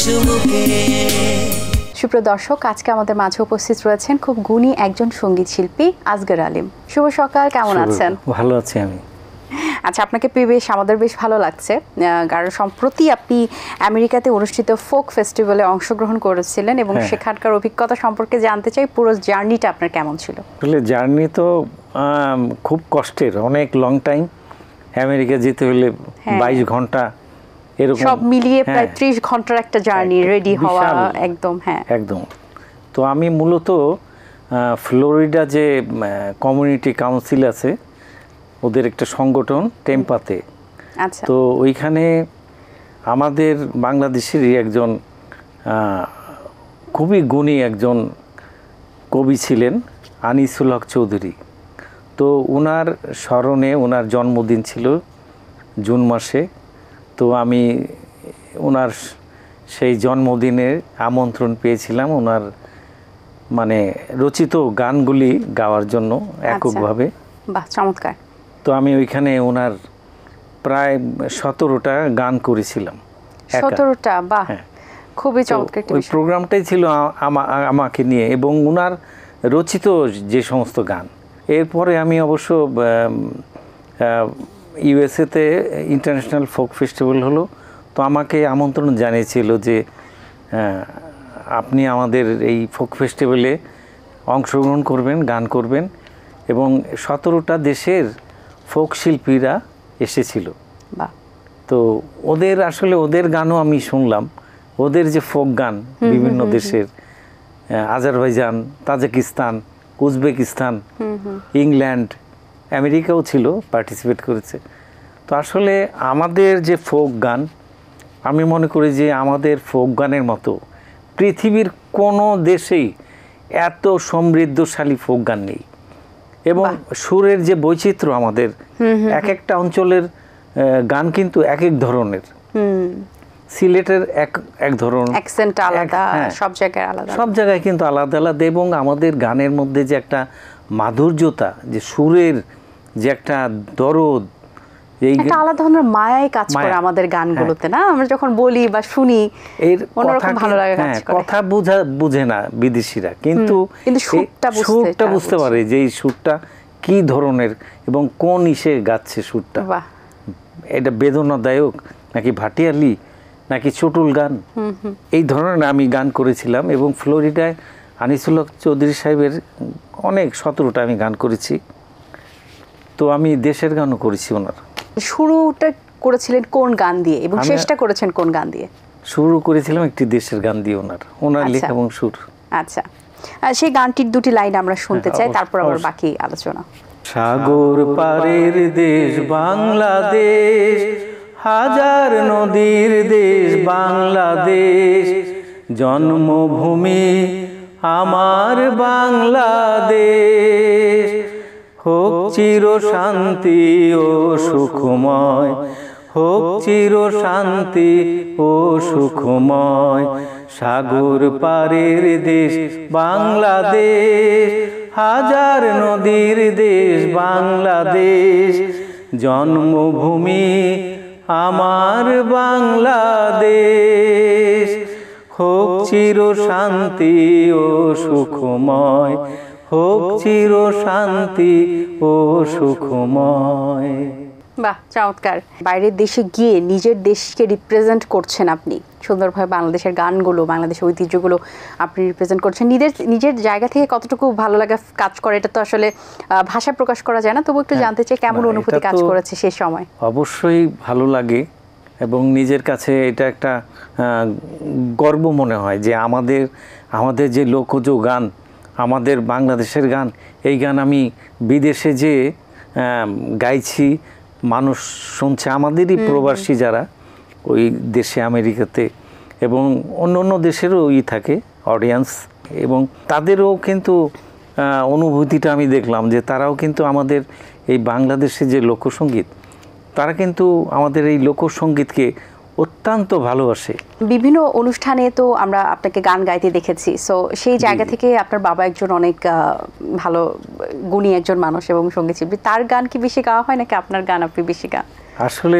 চুমুকে। সুপ্রিয় দর্শক, আজকে আমাদের মাঝে উপস্থিত রয়েছেন খুব গুণী একজন সঙ্গীত শিল্পী আসগর আলিম। শুভ সকাল, কেমন আছেন? ভালো আছি আমি। আচ্ছা, আপনাকে পেয়ে আমাদের বেশ ভালো লাগছে, কারণ সম্প্রতি আপনি আমেরিকাতে অনুষ্ঠিত ফোক ফেস্টিভ্যালে অংশগ্রহণ করেছিলেন এবং সেখানকার অভিজ্ঞতা সম্পর্কে জানতে চাই। পুরো জার্নিটা আপনার কেমন ছিল? আসলে জার্নি তো খুব কষ্টের, অনেক লং টাইম। আমেরিকা যেতে হলে 22 ঘন্টা এরকম, সব মিলিয়ে প্রায় 30 ঘন্টার একটা জার্নি, রেডি হওয়া একদম। একদম। তো আমি মূলত ফ্লোরিডা যে কমিউনিটি কাউন্সিল আছে, ওদের একটা সংগঠন টেম্পাতে। আচ্ছা। তো ওইখানে আমাদের বাংলাদেশেরই একজন খুবই গুণী একজন কবি ছিলেন, আনিসুল হক চৌধুরী। তো ওনার স্মরণে, ওনার জন্মদিন ছিল জুন মাসে। তো আমি ওনার সেই জন্মদিনের আমন্ত্রণ পেয়েছিলাম ওনার মানে রচিত গানগুলি গাওয়ার জন্য এককভাবে। বাহ, চমৎকার। তো আমি ওইখানে ওনার প্রায় 17টা গান করেছিলাম। 17টা? বাহ, খুবই চমৎকার। ওই প্রোগ্রামটাই ছিল আমাকে নিয়ে এবং ওনার রচিত যে সমস্ত গান। এরপরে আমি অবশ্য ইউএসএতে ইন্টারন্যাশনাল ফোক ফেস্টিভ্যাল হলো, তো আমাকে আমন্ত্রণ জানিয়েছিল যে আপনি আমাদের এই ফোক ফেস্টিভ্যালে অংশগ্রহণ করবেন, গান করবেন। এবং 17টা দেশের ফোক শিল্পীরা এসেছিল। তো ওদের গানও আমি শুনলাম। ওদের যে ফোক গান বিভিন্ন দেশের, আজারবাইজান, তাজিকিস্তান, উজবেকিস্তান, ইংল্যান্ড, আমেরিকাও ছিল, পার্টিসিপেট করেছে। তো আসলে আমাদের যে ফোক গান, আমি মনে করি যে আমাদের ফোক গানের মতো পৃথিবীর কোনো দেশেই এত সমৃদ্ধশালী ফোক গান নেই। এবং সুরের যে বৈচিত্র্য আমাদের, এক একটা অঞ্চলের গান কিন্তু এক এক ধরনের। সিলেটের এক ধরনের অ্যাকসেন্ট আলাদা, সব জায়গায় আলাদা, সব জায়গায় কিন্তু আলাদা আলাদা। এবং আমাদের গানের মধ্যে যে একটা মাধুর্যতা, যে সুরের যে একটা দরদ, একটা আলাদা ধরনের মায়াই কাজ করে আমাদের গানগুলোতে, না? আমরা যখন বলি বা শুনি এর অন্যরকম ভালো লাগে কাজ করে। কথা বুঝে না বিদেশিরা, কিন্তু সুরটা বুঝতে পারে যে এই সুরটা কি ধরনের এবং কোন ইসে গাচ্ছে সুরটা। এটা বেদনাদায়ক নাকি ভাটিয়ালি নাকি চটুল গান, এই ধরনের আমি গান করেছিলাম। এবং ফ্লোরিডায় আনিসুল হক চৌধুরী সাহেবের অনেক 17টা আমি গান করেছি। তো আমি দেশের গানও করেছি। ওনার শুরুটা করেছিলেন কোন গান দিয়ে এবং শেষটা করেছেন কোন গান দিয়ে? শুরু করেছিলাম একটি দেশের গান দিয়ে, ওনার লেখা এবং সুর। আচ্ছা, সেই গানটির দুটি লাইন আমরা শুনতে চাই, তারপর আবার বাকি আলোচনা। সাগর পারের দেশ বাংলাদেশ, হাজার নদীর দেশ বাংলাদেশ, জন্মভূমি আমার বাংলাদেশ। হোক চির শান্তি ও সুখময়, হোক চির শান্তি ও সুখময়, সাগর পারের দেশ বাংলাদেশ, হাজার নদীর দেশ বাংলাদেশ, জন্মভূমি আমার বাংলাদেশ। হোক চির শান্তি ও সুখময়, হোক চির শান্তি ও সুখময়। বাহ, চমৎকার। বাইরের দেশে গিয়ে নিজের দেশকে রিপ্রেজেন্ট করছেন আপনি সুন্দরভাবে, বাংলাদেশের গানগুলো, বাংলাদেশের ঐতিহ্যগুলো আপনি রিপ্রেজেন্ট করছেন। নিজের জায়গা থেকে কতটুকু ভালো লাগা কাজ করে এটা তো আসলে ভাষায় প্রকাশ করা যায় না, তবু একটু জানতে চাই কেমন অনুভূতি কাজ করেছে সেই সময়? অবশ্যই ভালো লাগে এবং নিজের কাছে এটা একটা গর্ব মনে হয় যে আমাদের যে লোকজ গান, আমাদের বাংলাদেশের গান, এই গান আমি বিদেশে যে গাইছি, মানুষ শুনছে, আমাদেরই প্রবাসী যারা ওই দেশে আমেরিকাতে এবং অন্য দেশেরও থাকে অডিয়েন্স, এবং তাদেরও কিন্তু অনুভূতিটা আমি দেখলাম যে তারাও কিন্তু আমাদের এই বাংলাদেশে যে লোকসঙ্গীত, তারা কিন্তু আমাদের এই লোকসঙ্গীতকে অত্যন্ত ভালোবাসে। বিভিন্ন অনুষ্ঠানে তো আমরা আপনাকে গান গাইতে দেখেছি, সো সেই জায়গা থেকে আপনার বাবা একজন অনেক ভালো গুণী একজন মানুষ এবং সঙ্গীত শিল্পী, তার গান কি বেশি গাওয়া হয় নাকি আপনার গান আপনি বেশি গান? আসলে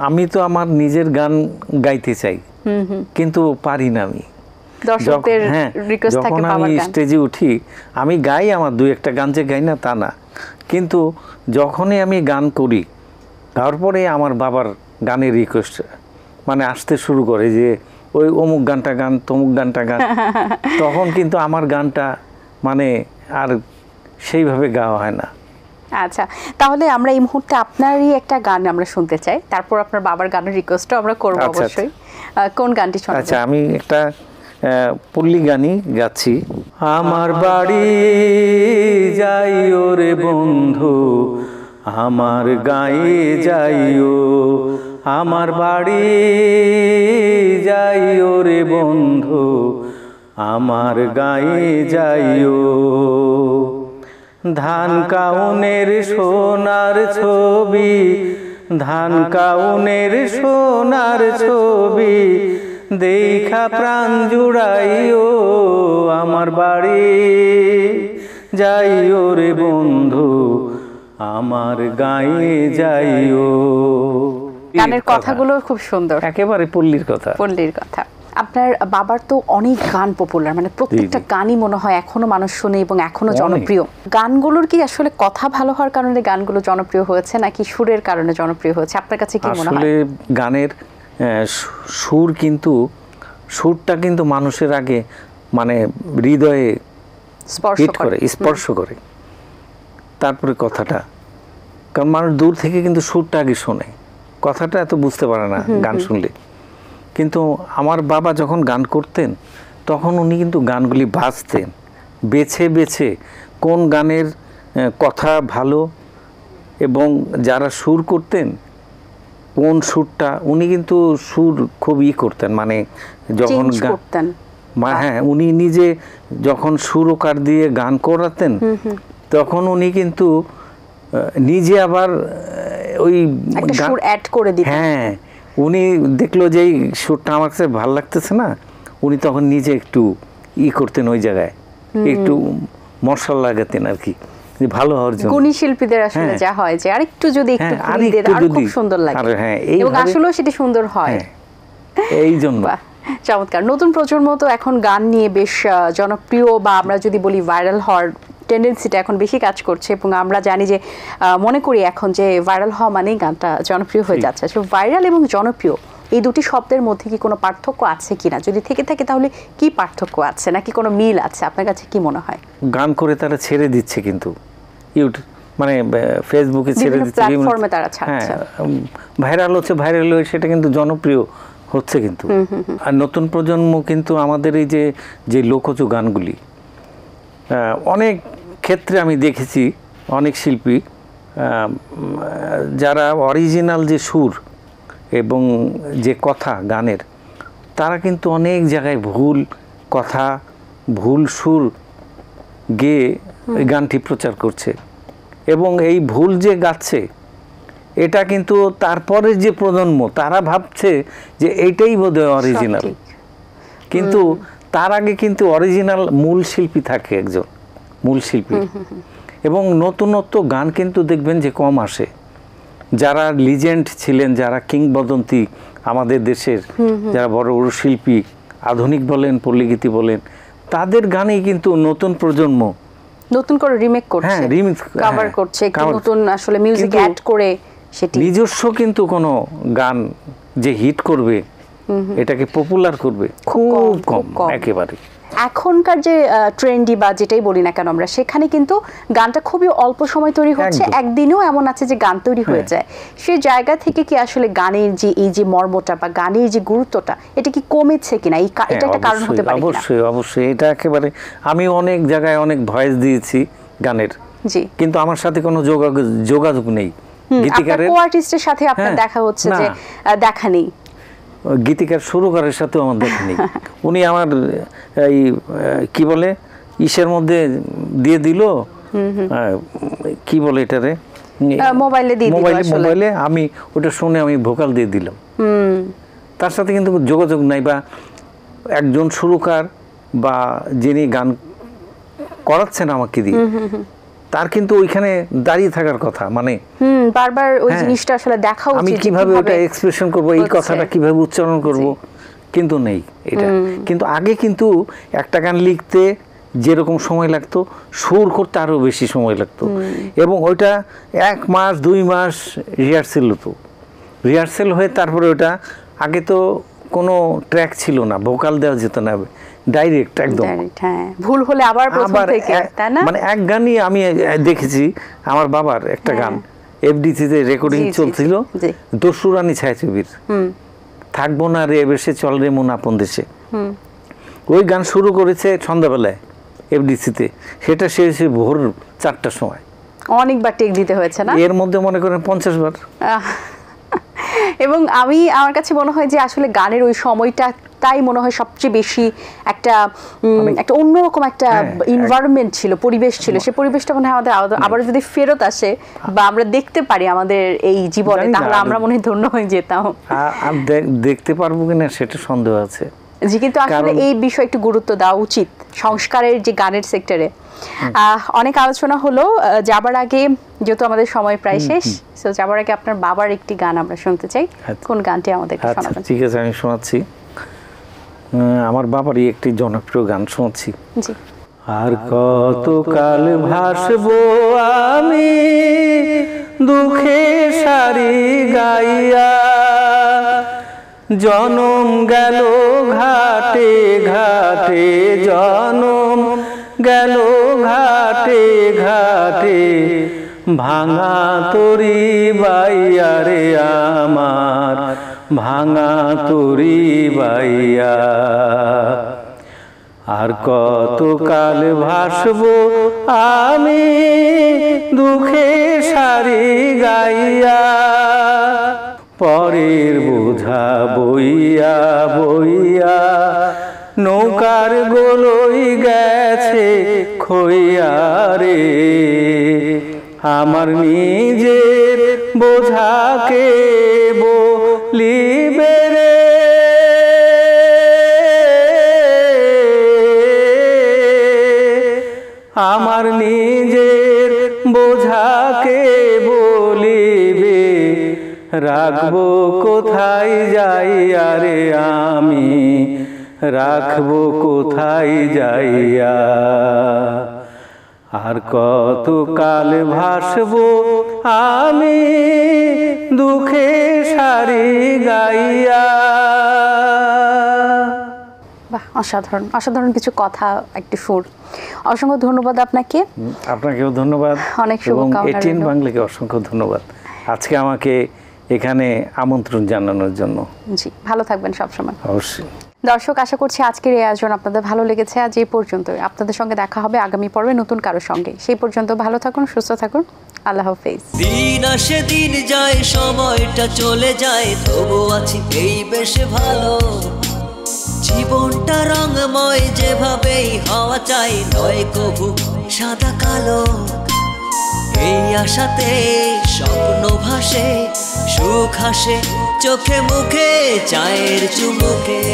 আমি তো আমার নিজের গান গাইতে চাই, কিন্তু পারি না আমি। দর্শকদের রিকোয়েস্ট থাকে যখন আমি স্টেজে উঠি আমি গাই, আমার দুই একটা গান যে গাই না তা না, কিন্তু যখনই আমি গান করি তারপরে আমার বাবার গানের রিকোয়েস্ট মানে আসতে শুরু করে যে ওই অমুক গানটা গান, তমুক গানটা গান। তখন কিন্তু আমার গানটা মানে আর সেইভাবে গাওয়া হয় না। আচ্ছা, তাহলে আমরা এই মুহূর্তে আপনারই একটা গান আমরা শুনতে চাই, তারপর আপনার বাবার গানের রিকোয়েস্টও আমরা করব অবশ্যই। কোন গানটি শোনাবেন? আচ্ছা, আমি একটা পল্লী গানই গাচ্ছি। আমার বাড়ি যাইও রে বন্ধু, আমার গায়ে যাইও, আমার বাড়ি যাইও রে বন্ধু, আমার গায়ে যাইও। ধান কাউনের সোনার ছবি, ধান কাউনের সোনার ছবি দেখা প্রাণ জুড়াইও, আমার বাড়ি যাইও রে বন্ধু, আমার গায়ে যাইও। গানের কথাগুলো খুব সুন্দর, একেবারে পল্লীর কথা। পল্লীর কথা। আপনার বাবার তো অনেক গান পপুলার, মানে প্রত্যেকটা গানই মনে হয় এখনো মানুষ শুনে এবং এখনো জনপ্রিয়। গানগুলোর কি আসলে কথা ভালো হওয়ার কারণে গানগুলো জনপ্রিয় হয়েছে নাকি সুরের কারণে জনপ্রিয় হয়েছে? আপনার কাছে কি মনে হয়? আসলে গানের সুর কিন্তু সুরটা কিন্তু মানুষের আগে মানে হৃদয়ে স্পর্শ করে, তারপরে কথাটা। কারণ মানুষ দূর থেকে কিন্তু সুরটা আগে শোনে, কথাটা এত বুঝতে পারে না গান শুনলে। কিন্তু আমার বাবা যখন গান করতেন তখন উনি কিন্তু গানগুলি বাজতেন বেছে বেছে, কোন গানের কথা ভালো এবং যারা সুর করতেন কোন সুরটা, উনি কিন্তু সুর খুব করতেন, মানে যখন হ্যাঁ উনি নিজে যখন সুরকার দিয়ে গান করাতেন তখন উনি কিন্তু নিজে আবার ওই সুর অ্যাড করে দিতেন। হ্যাঁ, উনি দেখলো যে এই সুরটা আমার কাছে ভালো লাগতেছে না, উনি তখন নিজে একটু করতেন, ওই জায়গায় একটু মশলা লাগাতেন আর কি, ভালো হওয়ার জন্য। গুণী শিল্পীদের আসলে যা হয় যে আরেকটু যদি একটু ঘুরিয়ে দেন আর খুব সুন্দর লাগে, এবং আসলেও সেটা সুন্দর হয়। এই জন্য চমৎকার। নতুন প্রজন্ম তো এখন গান নিয়ে বেশ জনপ্রিয়, বা আমরা যদি বলি ভাইরাল হওয়ার টেন্ডেন্সিটা এখন বেশি কাজ করছে, এবং আমরা জানি যে মনে করি এখন যে ভাইরাল হওয়া মানেই গানটা জনপ্রিয় হয়ে যাচ্ছে। আসলে ভাইরাল এবং জনপ্রিয় এই দুটি শব্দের মধ্যে কি কোনো পার্থক্য আছে কিনা? যদি থেকে থাকে তাহলে কি পার্থক্য আছে, নাকি কোনো মিল আছে? আপনার কাছে কি মনে হয়? গান করে তারা ছেড়ে দিচ্ছে, কিন্তু ইউটিউব মানে ফেসবুকে ছেড়ে দিচ্ছে, প্ল্যাটফর্মে তারা ছাড়ছে, ভাইরাল হচ্ছে, ভাইরাল হয়ে সেটা কিন্তু জনপ্রিয় হচ্ছে। কিন্তু আর নতুন প্রজন্ম কিন্তু আমাদের এই যে লোকজ গানগুলি, অনেক ক্ষেত্রে আমি দেখেছি অনেক শিল্পী যারা অরিজিনাল যে সুর এবং যে কথা গানের, তারা কিন্তু অনেক জায়গায় ভুল কথা ভুল সুর গেয়ে এই গানটি প্রচার করছে, এবং এই ভুল যে গাচ্ছে এটা কিন্তু তারপরে যে প্রজন্ম তারা ভাবছে যে এইটাই বোধহয় অরিজিনাল, কিন্তু তার আগে কিন্তু অরিজিনাল মূল শিল্পী থাকে, একজন মূল শিল্পী। এবং নতুনত্ব গান কিন্তু দেখবেন যে কম আসে। যারা লিজেন্ড ছিলেন, যারা কিংবদন্তি আমাদের দেশের, যারা বড় বড় শিল্পী, আধুনিক বলেন পল্লীগীতি বলেন, তাদের গানেই কিন্তু নতুন প্রজন্ম নতুন করে রিমেক করছে, হ্যাঁ রিমিক্স কভার করছে, নতুন আসলে মিউজিক অ্যাড করে। সেটি নিজস্ব কিন্তু কোনো গান যে হিট করবে, এটাকে পপুলার করবে, খুব কম একেবারে। এখনকার যে ট্রেন্ডি বা যেটাই বলি না কেন আমরা, সেখানে কিন্তু গানটা খুবই অল্প সময় তৈরি হচ্ছে, একদিনেও এমন আছে যে গান তৈরি হয়ে যায়। সেই জায়গা থেকে কি আসলে গানের যে এই যে মর্মটা বা গানের যে গুরুত্বটা, এটা কি কমেছে কিনা? এটা একটা কারণ হতে পারে। অবশ্যই অবশ্যই, এটা একেবারে। আমি অনেক জায়গায় অনেক ভয়েস দিয়েছি গানের, জি, কিন্তু আমার সাথে কোনো যোগাযোগ নেই। গীতিকারের কো-আর্টিস্টের সাথে আপনার দেখা হচ্ছে যে দেখা নেই, গীতিকার সুরকারের সাথেও আমার দেখা নেই। উনি আমার এই কি বলে ইসের মধ্যে দিয়ে দিল, কি বলে এটারে, মোবাইলে আমি ওটা শুনে আমি ভোকাল দিয়ে দিলাম, তার সাথে কিন্তু যোগাযোগ নাই। বা একজন সুরকার বা যিনি গান করাচ্ছেন আমাকে দিয়ে, তার কিন্তু ওইখানে দাঁড়িয়ে থাকার কথা, মানে বারবার ওই জিনিসটা আসলে দেখা উচিত, আমি কিভাবে ওটা এক্সপ্রেশন করব, এই কথাটা কিভাবে উচ্চারণ করব, কিন্তু নেই এটা। কিন্তু আগে কিন্তু একটা গান লিখতে যেরকম সময় লাগতো, সুর করতে আরও বেশি সময় লাগতো, এবং ওইটা 1 মাস 2 মাস রিহার্সেল হতো। রিহার্সেল হয়ে তারপরে ওটা, আগে তো কোনো ট্র্যাক ছিল না, ভোকাল দেওয়া যেত না, ডাইরেক্ট একদম। হ্যাঁ, ভুল হলে আবার প্রথম থেকে, তাই না? মানে এক গানই আমি দেখেছি, আমার বাবার একটা গান এফডিসিতে রেকর্ডিং চলছিল, দস্যুরানী ছায়াছবির, থাকবো না রে বেশে চল রে মন আপন দেশে। ওই গান শুরু করেছে সন্ধ্যাবেলায় এফডিসিতে, সেটা শেষ ভোর 4টার সময়। অনেকবার টেক দিতে হয়েছে না? এর মধ্যে মনে করেন 50 বার। এবং আমার কাছে মনে হয় যে আসলে গানের ওই সময়টা তাই মনে হয় সবচেয়ে বেশি একটা অন্যরকম একটা এনভায়রনমেন্ট ছিল, পরিবেশ ছিল। সেই পরিবেশটা মনে হয় আমাদের আবার যদি ফেরত আসে বা আমরা দেখতে পারি আমাদের এই জীবনে, তাহলে আমরা মনে হয় ধন্য হয়ে যেতাম। দেখতে পারবো কিনা সেটা সন্দেহ আছে। জি, কিন্তু আসলে এই বিষয়ে একটু গুরুত্ব দেওয়া উচিত সংস্কারের যে গানের সেক্টরে। অনেক আলোচনা হলো, যাবার আগে যেহেতু আমাদের সময় প্রায় শেষ, সো যাবার আগে আপনার বাবার একটি গান আমরা শুনতে চাই। কোন গানটি আমাদের শোনাবেন? ঠিক আছে, আমি শোনাচ্ছি। আমার বাবারই একটি জনপ্রিয় গান শোনাচ্ছি। জি। আর কতকাল ভাসবো আমি দুঃখে সারি গাইয়া, জনম গেল ঘাটে ঘাটে, জনম গেল ঘাটে ঘাটে, ভাঙা তরি বাইয়া রে আমার, ভাঙা তরি বাইয়া। আর কতকাল ভাসবো আমি দুঃখে সারি গাইয়া, পরের বোঝা বইয়া বইয়া, নৌকার গোলই গেছে খইয়া রে, আমার নিজের বোঝাকে বলিবে রে, আমার নিজের বোঝাকে বলিবে, রাখবো কোথায় যাইয়া রে আমি, রাখবো কোথায় যাইয়া। আর কতকাল ভাসবো আমি দুঃখে সারি গাইয়া। বাহ, অসাধারণ অসাধারণ কিছু কথা, একটি সুর। অসংখ্য ধন্যবাদ আপনাকে। আপনাকেও ধন্যবাদ, অনেক শুভকামনা। এটিএন বাংলাকে অসংখ্য ধন্যবাদ আজকে আমাকে এখানে আমন্ত্রণ জানানোর জন্য। জি, ভালো থাকবেন সবসময়। অবশ্যই। দর্শক, আশা করছি আজকের এই আয়োজন আপনাদের ভালো লেগেছে। আজ এই পর্যন্ত। আপনাদের সঙ্গে দেখা হবে আগামী পর্বে নতুন কারো সঙ্গে। সেই পর্যন্ত ভালো থাকুন, সুস্থ থাকুন। আল্লাহ হাফেজ। দিন আসে দিন যায়, সময়টা চলে যায়, তবু আছি এই বেশ ভালো। জীবনটা রঙময়, যেভাবেই হওয়া চাই, নয় কবু সাদা কালো। এই আশাতে স্বপ্ন ভাসে, সুখ হাসে চোখে মুখে, চায়ের চুমুকে।